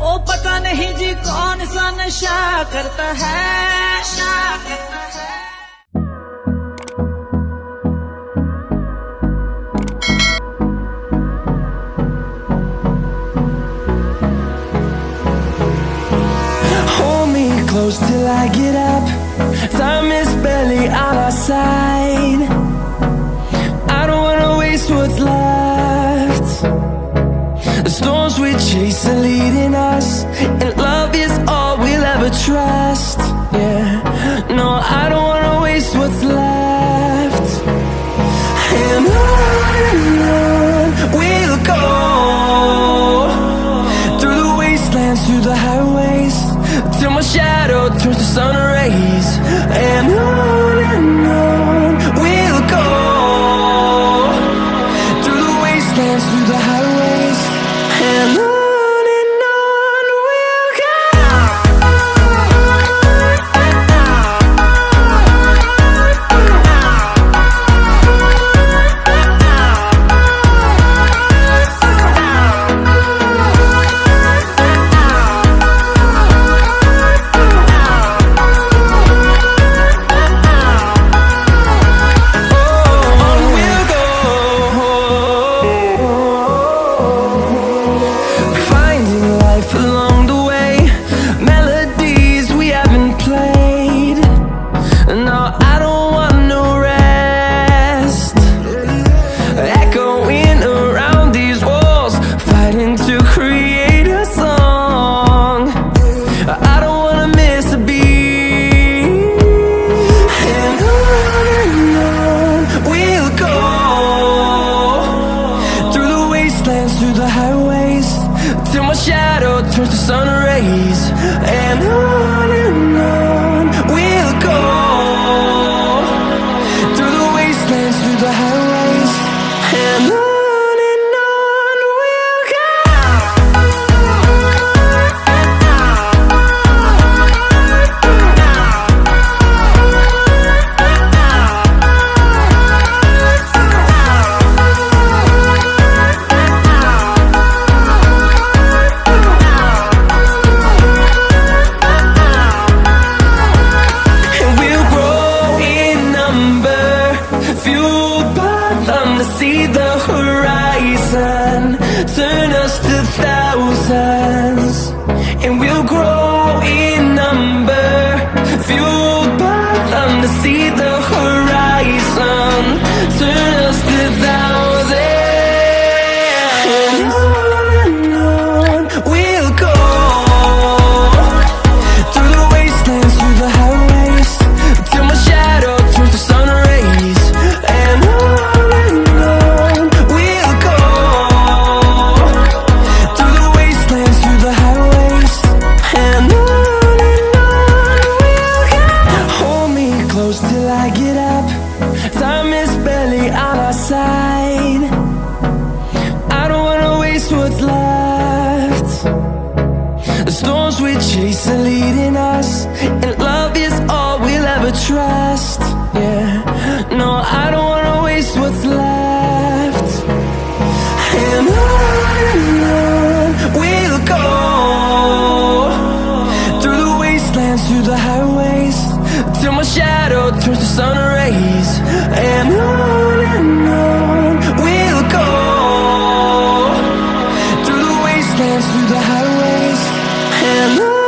ओ पता नहीं जी कौन सा नशा करता है, नशा करता है। Hold me close till I get up. Time is barely on our side. I don't wanna waste what's left. The storms we chase are leading us, and love is all we'll ever trust. Yeah, no, I don't wanna waste what's left. And on we'll go, through the wastelands, through the highways, till my shadow turns to sun rays. And on we'll go, through the wastelands, through the highways, and on we'll go. Through the highways, till my shadow turns to sun rays. And on we'll go, through the wastelands, through the highways, and on we'll go. See the horizon, turn us to thousands, and we'll grow in number, fueled by them. To see the horizon, turn us to thousands, and on we'll go, through the wastelands, through the highways, till my shadow turns to sun rays. And till I get up, time is barely on our side. I don't wanna waste what's left. The storms we chase are leading us, and love is all we'll ever trust. Yeah, no, I don't wanna waste what's left. And on we'll go, through the wastelands, through the highways, till my shadow turns to sun rays. And on we'll go, through the wastelands, through the highways, and on.